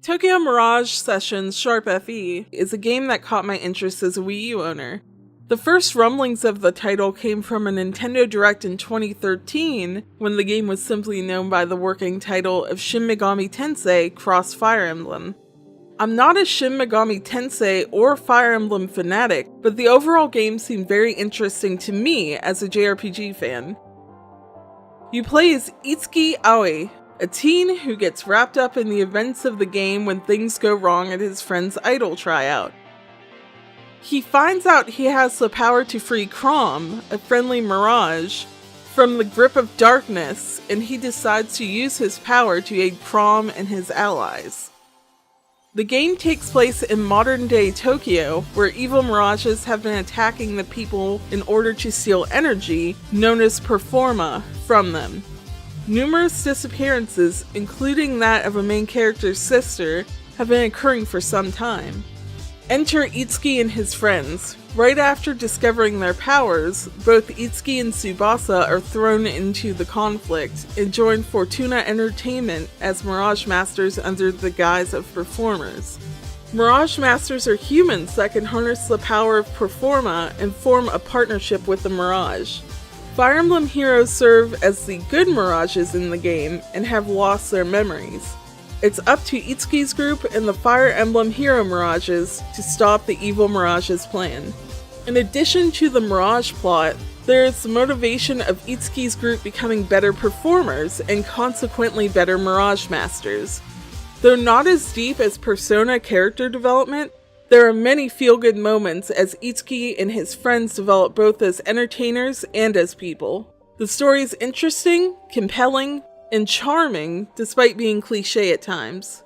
Tokyo Mirage Sessions Sharp FE is a game that caught my interest as a Wii U owner. The first rumblings of the title came from a Nintendo Direct in 2013, when the game was simply known by the working title of Shin Megami Tensei Cross Fire Emblem. I'm not a Shin Megami Tensei or Fire Emblem fanatic, but the overall game seemed very interesting to me as a JRPG fan. You play as Itsuki Aoi, a teen who gets wrapped up in the events of the game when things go wrong at his friend's idol tryout. He finds out he has the power to free Chrom, a friendly Mirage, from the grip of darkness, and he decides to use his power to aid Chrom and his allies. The game takes place in modern-day Tokyo, where evil Mirages have been attacking the people in order to steal energy, known as Performa, from them. Numerous disappearances, including that of a main character's sister, have been occurring for some time. Enter Itsuki and his friends. Right after discovering their powers, both Itsuki and Tsubasa are thrown into the conflict and join Fortuna Entertainment as Mirage Masters under the guise of performers. Mirage Masters are humans that can harness the power of Performa and form a partnership with the Mirage. Fire Emblem heroes serve as the good Mirages in the game and have lost their memories. It's up to Itsuki's group and the Fire Emblem hero Mirages to stop the evil Mirage's plan. In addition to the Mirage plot, there is the motivation of Itsuki's group becoming better performers and consequently better Mirage Masters. Though not as deep as Persona character development, there are many feel-good moments as Itsuki and his friends develop both as entertainers and as people. The story is interesting, compelling, and charming, despite being cliché at times.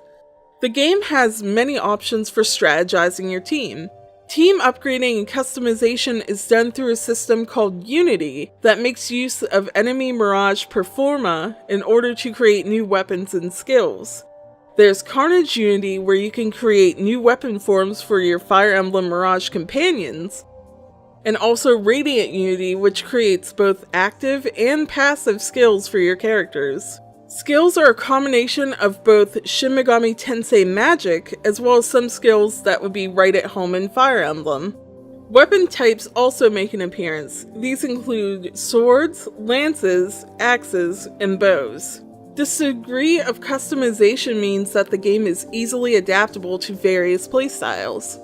The game has many options for strategizing your team. Team upgrading and customization is done through a system called Unity that makes use of enemy Mirage Performa in order to create new weapons and skills. There's Carnage Unity, where you can create new weapon forms for your Fire Emblem Mirage companions, and also Radiant Unity, which creates both active and passive skills for your characters. Skills are a combination of both Shin Megami Tensei magic, as well as some skills that would be right at home in Fire Emblem. Weapon types also make an appearance. These include swords, lances, axes, and bows. This degree of customization means that the game is easily adaptable to various playstyles.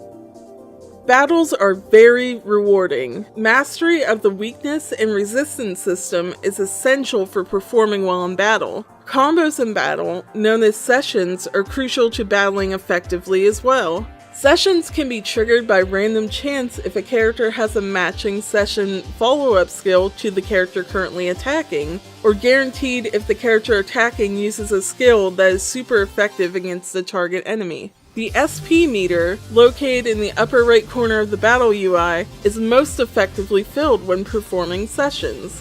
Battles are very rewarding. Mastery of the weakness and resistance system is essential for performing well in battle. Combos in battle, known as sessions, are crucial to battling effectively as well. Sessions can be triggered by random chance if a character has a matching session follow-up skill to the character currently attacking, or guaranteed if the character attacking uses a skill that is super effective against the target enemy. The SP meter, located in the upper right corner of the battle UI, is most effectively filled when performing sessions.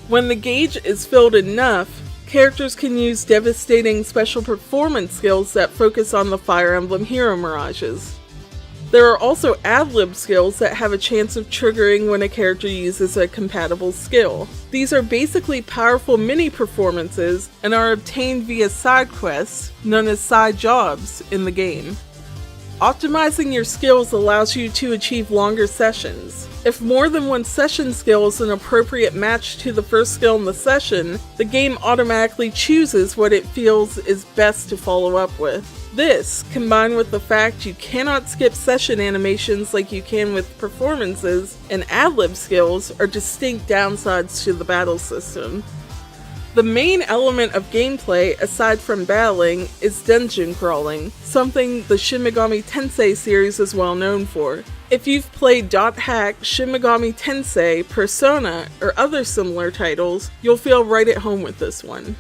When the gauge is filled enough, characters can use devastating special performance skills that focus on the Fire Emblem hero Mirages. There are also ad-lib skills that have a chance of triggering when a character uses a compatible skill. These are basically powerful mini-performances and are obtained via side quests, known as side jobs, in the game. Optimizing your skills allows you to achieve longer sessions. If more than one session skill is an appropriate match to the first skill in the session, the game automatically chooses what it feels is best to follow up with. This, combined with the fact you cannot skip session animations like you can with performances and ad-lib skills, are distinct downsides to the battle system. The main element of gameplay, aside from battling, is dungeon crawling, something the Shin Megami Tensei series is well known for. If you've played .hack, Shin Megami Tensei, Persona, or other similar titles, you'll feel right at home with this one.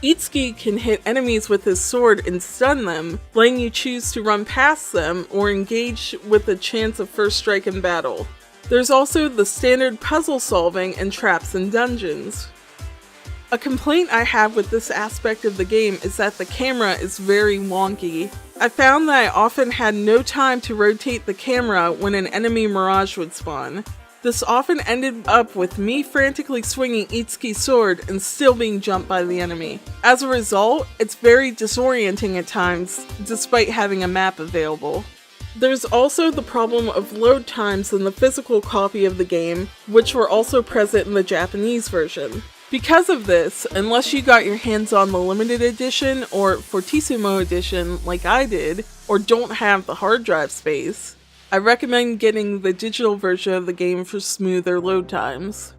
Itsuki can hit enemies with his sword and stun them, letting you choose to run past them or engage with a chance of first strike in battle. There's also the standard puzzle solving and traps in dungeons. A complaint I have with this aspect of the game is that the camera is very wonky. I found that I often had no time to rotate the camera when an enemy Mirage would spawn. This often ended up with me frantically swinging Itsuki's sword and still being jumped by the enemy. As a result, it's very disorienting at times, despite having a map available. There's also the problem of load times in the physical copy of the game, which were also present in the Japanese version. Because of this, unless you got your hands on the limited edition or Fortissimo edition like I did, or don't have the hard drive space, I recommend getting the digital version of the game for smoother load times.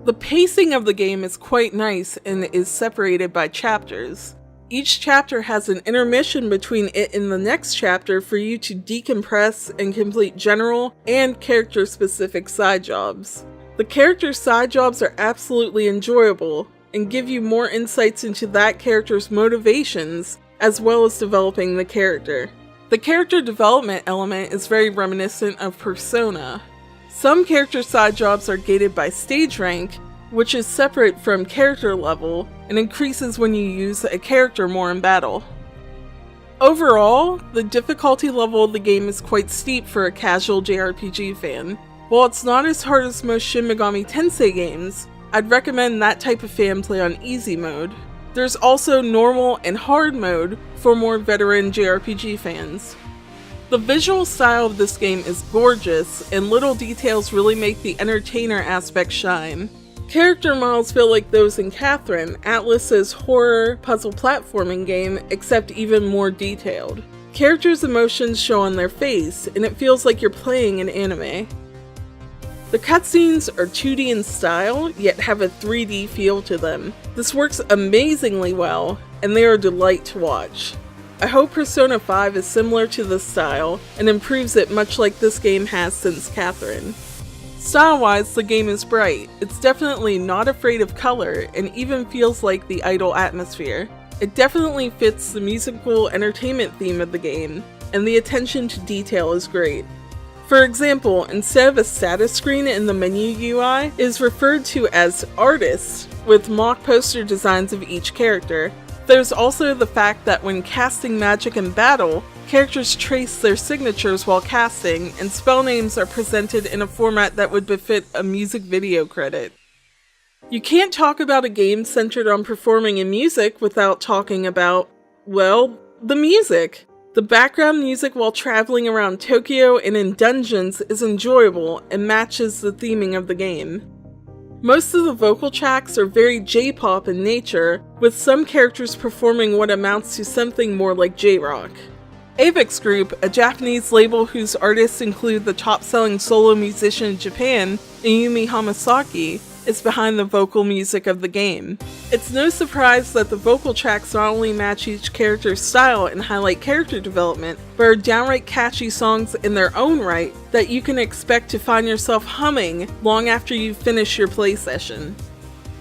The pacing of the game is quite nice and is separated by chapters. Each chapter has an intermission between it and the next chapter for you to decompress and complete general and character-specific side jobs. The character side jobs are absolutely enjoyable and give you more insights into that character's motivations as well as developing the character. The character development element is very reminiscent of Persona. Some character side jobs are gated by stage rank, which is separate from character level and increases when you use a character more in battle. Overall, the difficulty level of the game is quite steep for a casual JRPG fan. While it's not as hard as most Shin Megami Tensei games, I'd recommend that type of fan play on easy mode. There's also normal and hard mode for more veteran JRPG fans. The visual style of this game is gorgeous, and little details really make the entertainer aspect shine. Character models feel like those in Catherine, Atlus's horror puzzle platforming game, except even more detailed. Characters' emotions show on their face, and it feels like you're playing an anime. The cutscenes are 2D in style, yet have a 3D feel to them. This works amazingly well, and they are a delight to watch. I hope Persona 5 is similar to this style, and improves it much like this game has since Catherine. Style-wise, the game is bright. It's definitely not afraid of color, and even feels like the idle atmosphere. It definitely fits the musical entertainment theme of the game, and the attention to detail is great. For example, instead of a status screen in the menu UI, it is referred to as Artist, with mock poster designs of each character. There's also the fact that when casting magic in battle, characters trace their signatures while casting, and spell names are presented in a format that would befit a music video credit. You can't talk about a game centered on performing in music without talking about, well, the music. The background music while traveling around Tokyo and in dungeons is enjoyable and matches the theming of the game. Most of the vocal tracks are very J-pop in nature, with some characters performing what amounts to something more like J-rock. Avex Group, a Japanese label whose artists include the top-selling solo musician in Japan, Ayumi Hamasaki, is behind the vocal music of the game. It's no surprise that the vocal tracks not only match each character's style and highlight character development, but are downright catchy songs in their own right that you can expect to find yourself humming long after you finish your play session.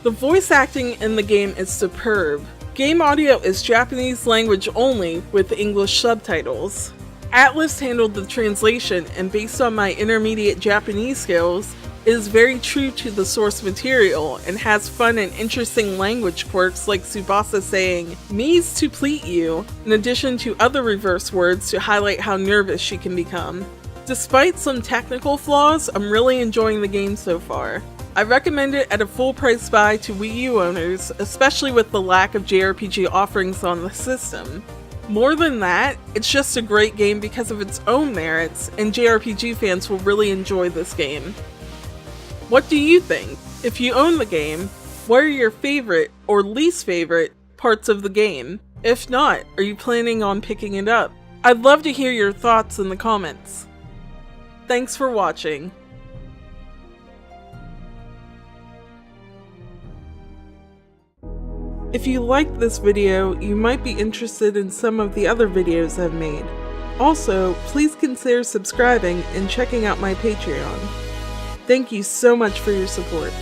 The voice acting in the game is superb. Game audio is Japanese language only with English subtitles. Atlus handled the translation, and based on my intermediate Japanese skills, it is very true to the source material and has fun and interesting language quirks like Tsubasa saying, "Me's to pleat you," in addition to other reverse words to highlight how nervous she can become. Despite some technical flaws, I'm really enjoying the game so far. I recommend it at a full price buy to Wii U owners, especially with the lack of JRPG offerings on the system. More than that, it's just a great game because of its own merits, and JRPG fans will really enjoy this game. What do you think? If you own the game, what are your favorite or least favorite parts of the game? If not, are you planning on picking it up? I'd love to hear your thoughts in the comments. Thanks for watching. If you liked this video, you might be interested in some of the other videos I've made. Also, please consider subscribing and checking out my Patreon. Thank you so much for your support.